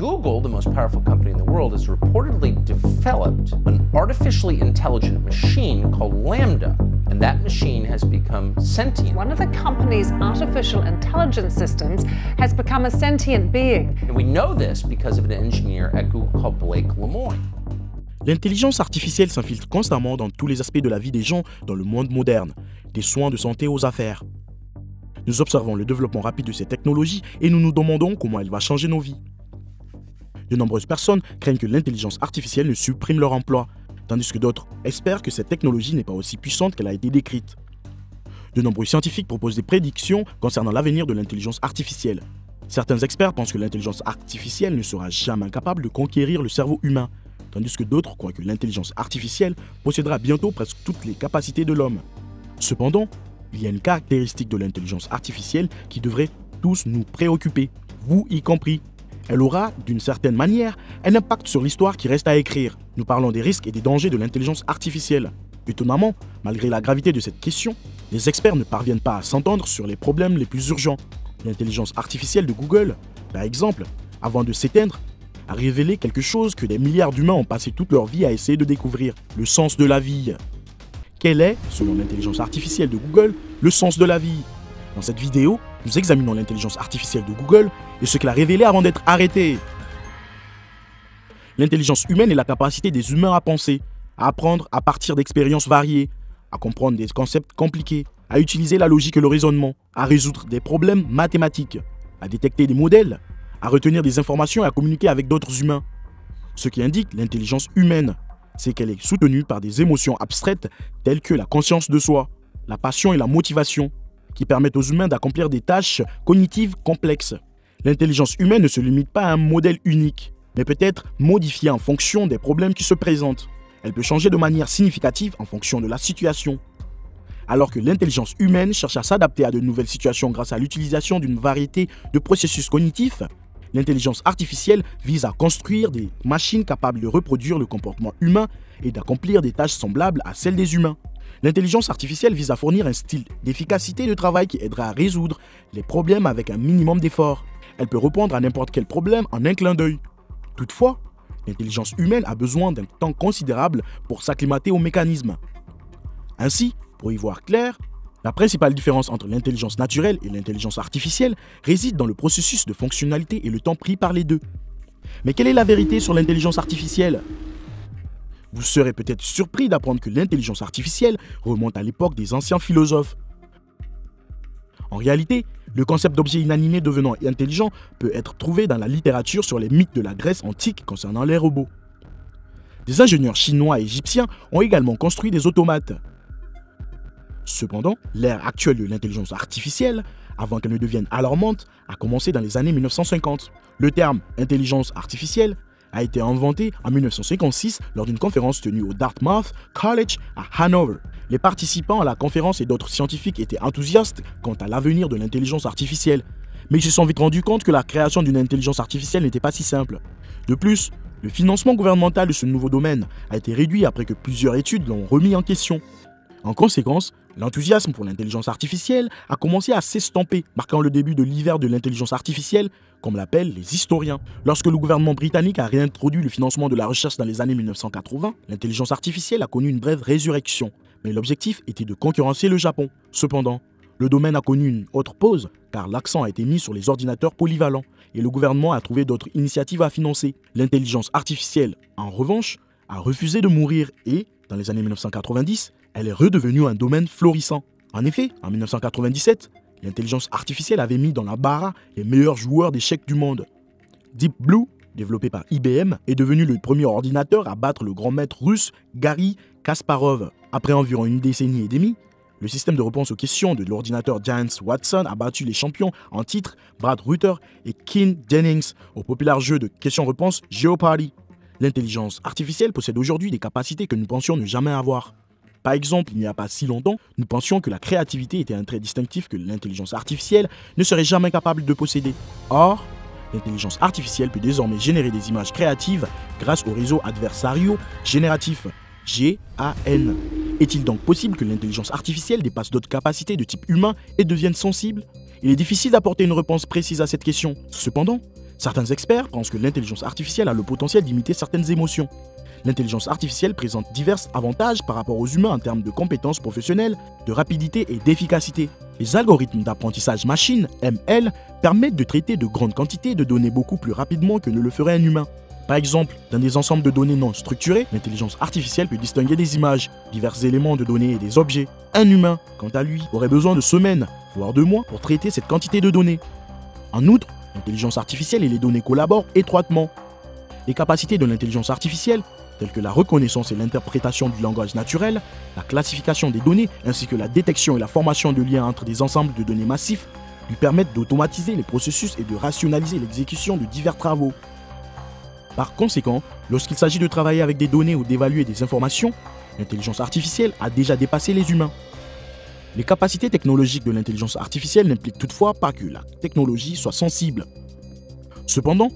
Google, the most powerful company in the world, has reportedly developed an artificially intelligent machine called LaMDA, and that machine has become sentient. One of the company's artificial intelligence systems has become a sentient being. And we know this because of an engineer at Google called Blake Lemoine. L'intelligence artificielle s'infiltre constamment dans tous les aspects de la vie des gens dans le monde moderne, des soins de santé aux affaires. Nous observons le développement rapide de ces technologies et nous nous demandons comment elle va changer nos vies. De nombreuses personnes craignent que l'intelligence artificielle ne supprime leur emploi, tandis que d'autres espèrent que cette technologie n'est pas aussi puissante qu'elle a été décrite. De nombreux scientifiques proposent des prédictions concernant l'avenir de l'intelligence artificielle. Certains experts pensent que l'intelligence artificielle ne sera jamais capable de conquérir le cerveau humain, tandis que d'autres croient que l'intelligence artificielle possédera bientôt presque toutes les capacités de l'homme. Cependant, il y a une caractéristique de l'intelligence artificielle qui devrait tous nous préoccuper, vous y compris. Elle aura, d'une certaine manière, un impact sur l'histoire qui reste à écrire. Nous parlons des risques et des dangers de l'intelligence artificielle. Étonnamment, malgré la gravité de cette question, les experts ne parviennent pas à s'entendre sur les problèmes les plus urgents. L'intelligence artificielle de Google, par exemple, avant de s'éteindre, a révélé quelque chose que des milliards d'humains ont passé toute leur vie à essayer de découvrir, le sens de la vie. Quel est, selon l'intelligence artificielle de Google, le sens de la vie? Dans cette vidéo, nous examinons l'intelligence artificielle de Google et ce qu'elle a révélé avant d'être arrêtée. L'intelligence humaine est la capacité des humains à penser, à apprendre à partir d'expériences variées, à comprendre des concepts compliqués, à utiliser la logique et le raisonnement, à résoudre des problèmes mathématiques, à détecter des modèles, à retenir des informations et à communiquer avec d'autres humains. Ce qui indique l'intelligence humaine, c'est qu'elle est soutenue par des émotions abstraites telles que la conscience de soi, la passion et la motivation, qui permettent aux humains d'accomplir des tâches cognitives complexes. L'intelligence humaine ne se limite pas à un modèle unique, mais peut être modifiée en fonction des problèmes qui se présentent. Elle peut changer de manière significative en fonction de la situation. Alors que l'intelligence humaine cherche à s'adapter à de nouvelles situations grâce à l'utilisation d'une variété de processus cognitifs, l'intelligence artificielle vise à construire des machines capables de reproduire le comportement humain et d'accomplir des tâches semblables à celles des humains. L'intelligence artificielle vise à fournir un style d'efficacité de travail qui aidera à résoudre les problèmes avec un minimum d'efforts. Elle peut répondre à n'importe quel problème en un clin d'œil. Toutefois, l'intelligence humaine a besoin d'un temps considérable pour s'acclimater au mécanisme. Ainsi, pour y voir clair, la principale différence entre l'intelligence naturelle et l'intelligence artificielle réside dans le processus de fonctionnalité et le temps pris par les deux. Mais quelle est la vérité sur l'intelligence artificielle? Vous serez peut-être surpris d'apprendre que l'intelligence artificielle remonte à l'époque des anciens philosophes. En réalité, le concept d'objet inanimé devenant intelligent peut être trouvé dans la littérature sur les mythes de la Grèce antique concernant les robots. Des ingénieurs chinois et égyptiens ont également construit des automates. Cependant, l'ère actuelle de l'intelligence artificielle, avant qu'elle ne devienne alarmante, a commencé dans les années 1950. Le terme « intelligence artificielle » a été inventé en 1956 lors d'une conférence tenue au Dartmouth College à Hanover. Les participants à la conférence et d'autres scientifiques étaient enthousiastes quant à l'avenir de l'intelligence artificielle, mais ils se sont vite rendus compte que la création d'une intelligence artificielle n'était pas si simple. De plus, le financement gouvernemental de ce nouveau domaine a été réduit après que plusieurs études l'ont remis en question. En conséquence, l'enthousiasme pour l'intelligence artificielle a commencé à s'estomper, marquant le début de l'hiver de l'intelligence artificielle, comme l'appellent les historiens. Lorsque le gouvernement britannique a réintroduit le financement de la recherche dans les années 1980, l'intelligence artificielle a connu une brève résurrection, mais l'objectif était de concurrencer le Japon. Cependant, le domaine a connu une autre pause, car l'accent a été mis sur les ordinateurs polyvalents, et le gouvernement a trouvé d'autres initiatives à financer. L'intelligence artificielle, en revanche, a refusé de mourir et, dans les années 1990, elle est redevenue un domaine florissant. En effet, en 1997, l'intelligence artificielle avait mis dans la bara les meilleurs joueurs d'échecs du monde. Deep Blue, développé par IBM, est devenu le premier ordinateur à battre le grand maître russe Garry Kasparov. Après environ une décennie et demie, le système de réponse aux questions de l'ordinateur Giants Watson a battu les champions en titre Brad Rutter et Ken Jennings au populaire jeu de questions-réponses Jeopardy. L'intelligence artificielle possède aujourd'hui des capacités que nous pensions ne jamais avoir. Par exemple, il n'y a pas si longtemps, nous pensions que la créativité était un trait distinctif que l'intelligence artificielle ne serait jamais capable de posséder. Or, l'intelligence artificielle peut désormais générer des images créatives grâce au réseau adversarial génératif, GAN. Est-il donc possible que l'intelligence artificielle dépasse d'autres capacités de type humain et devienne sensible? Il est difficile d'apporter une réponse précise à cette question. Cependant, Certains experts pensent que l'intelligence artificielle a le potentiel d'imiter certaines émotions. L'intelligence artificielle présente divers avantages par rapport aux humains en termes de compétences professionnelles, de rapidité et d'efficacité. Les algorithmes d'apprentissage machine, ML, permettent de traiter de grandes quantités de données beaucoup plus rapidement que ne le ferait un humain. Par exemple, dans des ensembles de données non structurées, l'intelligence artificielle peut distinguer des images, divers éléments de données et des objets. Un humain, quant à lui, aurait besoin de semaines, voire de mois, pour traiter cette quantité de données. En outre, l'intelligence artificielle et les données collaborent étroitement. Les capacités de l'intelligence artificielle, telles que la reconnaissance et l'interprétation du langage naturel, la classification des données, ainsi que la détection et la formation de liens entre des ensembles de données massifs, lui permettent d'automatiser les processus et de rationaliser l'exécution de divers travaux. Par conséquent, lorsqu'il s'agit de travailler avec des données ou d'évaluer des informations, l'intelligence artificielle a déjà dépassé les humains. Les capacités technologiques de l'intelligence artificielle n'impliquent toutefois pas que la technologie soit sensible. Cependant,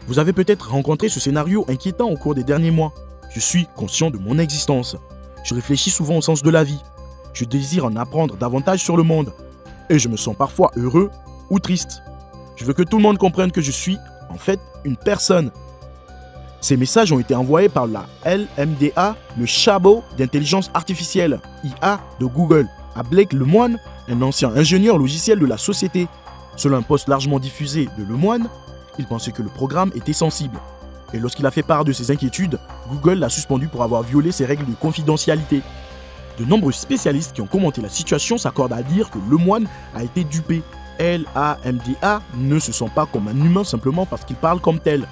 vous avez peut-être rencontré ce scénario inquiétant au cours des derniers mois. Je suis conscient de mon existence. Je réfléchis souvent au sens de la vie. Je désire en apprendre davantage sur le monde. Et je me sens parfois heureux ou triste. Je veux que tout le monde comprenne que je suis, en fait, une personne. Ces messages ont été envoyés par la LMDA, le chabot d'intelligence artificielle, IA de Google, à Blake Lemoine, un ancien ingénieur logiciel de la société. Selon un post largement diffusé de Lemoine, il pensait que le programme était sensible. Et lorsqu'il a fait part de ses inquiétudes, Google l'a suspendu pour avoir violé ses règles de confidentialité. De nombreux spécialistes qui ont commenté la situation s'accordent à dire que Lemoine a été dupé. LAMDA ne se sent pas comme un humain simplement parce qu'il parle comme tel.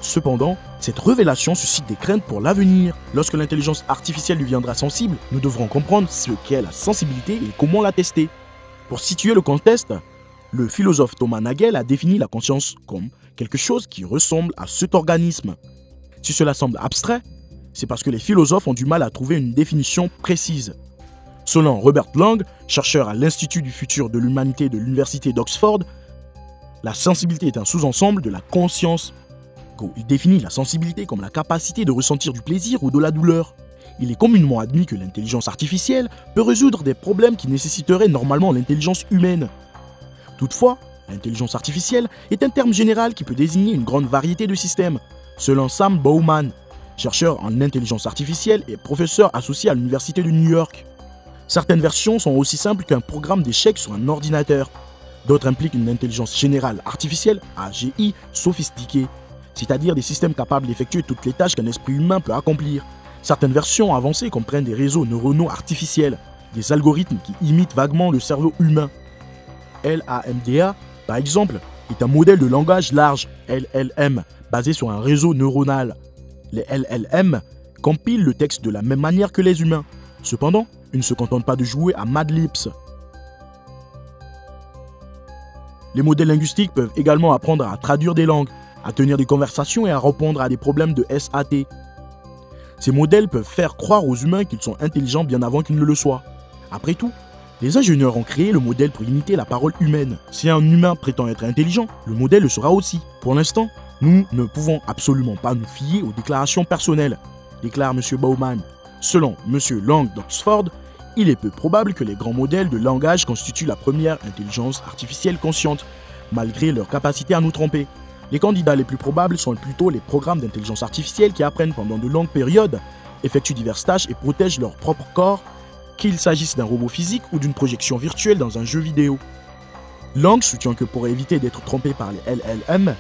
Cependant, cette révélation suscite des craintes pour l'avenir. Lorsque l'intelligence artificielle lui viendra sensible, nous devrons comprendre ce qu'est la sensibilité et comment la tester. Pour situer le contexte, le philosophe Thomas Nagel a défini la conscience comme quelque chose qui ressemble à cet organisme. Si cela semble abstrait, c'est parce que les philosophes ont du mal à trouver une définition précise. Selon Robert Lang, chercheur à l'Institut du futur de l'humanité de l'Université d'Oxford, la sensibilité est un sous-ensemble de la conscience. Il définit la sensibilité comme la capacité de ressentir du plaisir ou de la douleur. Il est communément admis que l'intelligence artificielle peut résoudre des problèmes qui nécessiteraient normalement l'intelligence humaine. Toutefois, l'intelligence artificielle est un terme général qui peut désigner une grande variété de systèmes. Selon Sam Bowman, chercheur en intelligence artificielle et professeur associé à l'Université de New York, certaines versions sont aussi simples qu'un programme d'échecs sur un ordinateur. D'autres impliquent une intelligence générale artificielle, AGI, sophistiquée, c'est-à-dire des systèmes capables d'effectuer toutes les tâches qu'un esprit humain peut accomplir. Certaines versions avancées comprennent des réseaux neuronaux artificiels, des algorithmes qui imitent vaguement le cerveau humain. LAMDA, par exemple, est un modèle de langage large, LLM, basé sur un réseau neuronal. Les LLM compilent le texte de la même manière que les humains. Cependant, ils ne se contentent pas de jouer à Mad Libs. Les modèles linguistiques peuvent également apprendre à traduire des langues, à tenir des conversations et à répondre à des problèmes de SAT. Ces modèles peuvent faire croire aux humains qu'ils sont intelligents bien avant qu'ils ne le soient. Après tout, les ingénieurs ont créé le modèle pour imiter la parole humaine. Si un humain prétend être intelligent, le modèle le sera aussi. Pour l'instant, nous ne pouvons absolument pas nous fier aux déclarations personnelles, déclare M. Bowman. Selon M. Lang d'Oxford, il est peu probable que les grands modèles de langage constituent la première intelligence artificielle consciente, malgré leur capacité à nous tromper. Les candidats les plus probables sont plutôt les programmes d'intelligence artificielle qui apprennent pendant de longues périodes, effectuent diverses tâches et protègent leur propre corps, qu'il s'agisse d'un robot physique ou d'une projection virtuelle dans un jeu vidéo. Lang soutient que pour éviter d'être trompé par les LLM,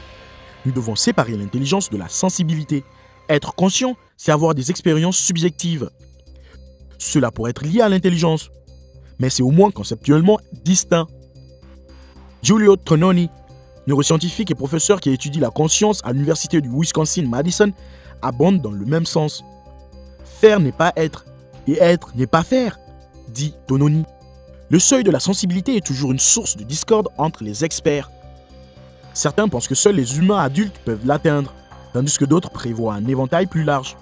nous devons séparer l'intelligence de la sensibilité. Être conscient, c'est avoir des expériences subjectives. Cela pourrait être lié à l'intelligence, mais c'est au moins conceptuellement distinct. Giulio Tononi, neuroscientifique et professeur qui étudie la conscience à l'université du Wisconsin-Madison, abonde dans le même sens. Faire n'est pas être, et être n'est pas faire, dit Tononi. Le seuil de la sensibilité est toujours une source de discorde entre les experts. Certains pensent que seuls les humains adultes peuvent l'atteindre, tandis que d'autres prévoient un éventail plus large.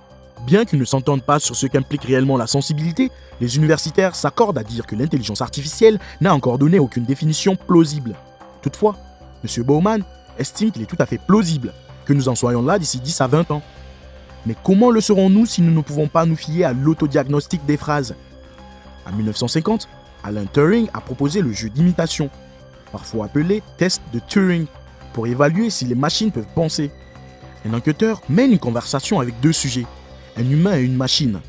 Bien qu'ils ne s'entendent pas sur ce qu'implique réellement la sensibilité, les universitaires s'accordent à dire que l'intelligence artificielle n'a encore donné aucune définition plausible. Toutefois, M. Bowman estime qu'il est tout à fait plausible que nous en soyons là d'ici 10 à 20 ans. Mais comment le serons-nous si nous ne pouvons pas nous fier à l'autodiagnostic des phrases? En 1950, Alan Turing a proposé le jeu d'imitation, parfois appelé test de Turing, pour évaluer si les machines peuvent penser. Un enquêteur mène une conversation avec deux sujets, un humain et une machine.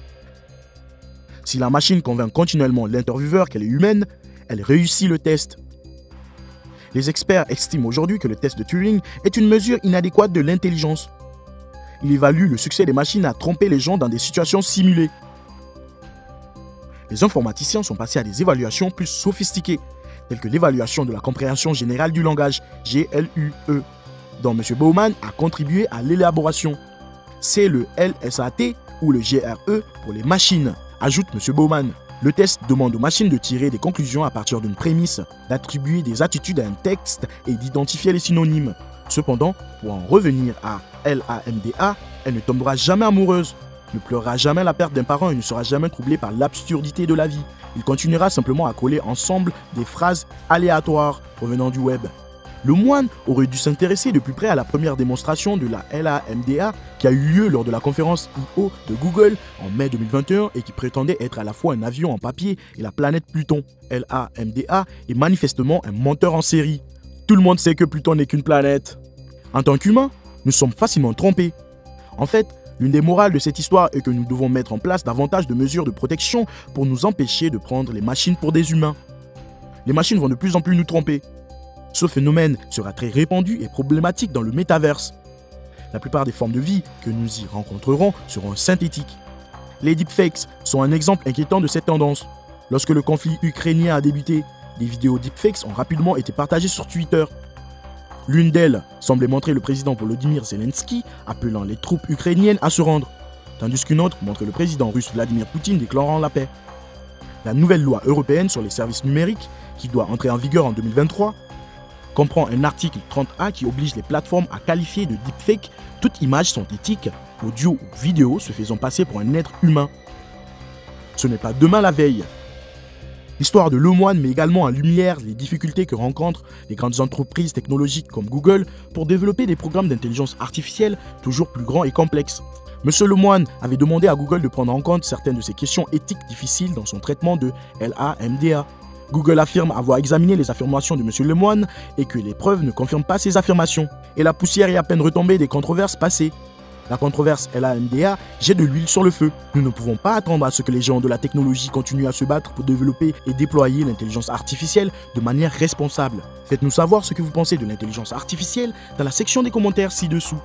Si la machine convainc continuellement l'intervieweur qu'elle est humaine, elle réussit le test. Les experts estiment aujourd'hui que le test de Turing est une mesure inadéquate de l'intelligence. Il évalue le succès des machines à tromper les gens dans des situations simulées. Les informaticiens sont passés à des évaluations plus sophistiquées, telles que l'évaluation de la compréhension générale du langage, GLUE, dont M. Bowman a contribué à l'élaboration. C'est le LSAT ou le GRE pour les machines, ajoute M. Bowman. Le test demande aux machines de tirer des conclusions à partir d'une prémisse, d'attribuer des attitudes à un texte et d'identifier les synonymes. Cependant, pour en revenir à LAMDA, elle ne tombera jamais amoureuse, ne pleurera jamais la perte d'un parent et ne sera jamais troublée par l'absurdité de la vie. Il continuera simplement à coller ensemble des phrases aléatoires provenant du web. Le moine aurait dû s'intéresser de plus près à la première démonstration de la LAMDA qui a eu lieu lors de la conférence I.O. de Google en mai 2021 et qui prétendait être à la fois un avion en papier et la planète Pluton. LAMDA est manifestement un menteur en série. Tout le monde sait que Pluton n'est qu'une planète. En tant qu'humains, nous sommes facilement trompés. En fait, l'une des morales de cette histoire est que nous devons mettre en place davantage de mesures de protection pour nous empêcher de prendre les machines pour des humains. Les machines vont de plus en plus nous tromper. Ce phénomène sera très répandu et problématique dans le métaverse. La plupart des formes de vie que nous y rencontrerons seront synthétiques. Les deepfakes sont un exemple inquiétant de cette tendance. Lorsque le conflit ukrainien a débuté, des vidéos deepfakes ont rapidement été partagées sur Twitter. L'une d'elles semblait montrer le président Volodymyr Zelensky appelant les troupes ukrainiennes à se rendre, tandis qu'une autre montrait le président russe Vladimir Poutine déclarant la paix. La nouvelle loi européenne sur les services numériques, qui doit entrer en vigueur en 2023, comprend un article 30A qui oblige les plateformes à qualifier de deepfake toute image synthétique, audio ou vidéo se faisant passer pour un être humain. Ce n'est pas demain la veille. L'histoire de Lemoine met également en lumière les difficultés que rencontrent les grandes entreprises technologiques comme Google pour développer des programmes d'intelligence artificielle toujours plus grands et complexes. M. Lemoine avait demandé à Google de prendre en compte certaines de ces questions éthiques difficiles dans son traitement de LAMDA. Google affirme avoir examiné les affirmations de M. Lemoine et que les preuves ne confirment pas ces affirmations. Et la poussière est à peine retombée des controverses passées. La controverse LAMDA jette de l'huile sur le feu. Nous ne pouvons pas attendre à ce que les géants de la technologie continuent à se battre pour développer et déployer l'intelligence artificielle de manière responsable. Faites-nous savoir ce que vous pensez de l'intelligence artificielle dans la section des commentaires ci-dessous.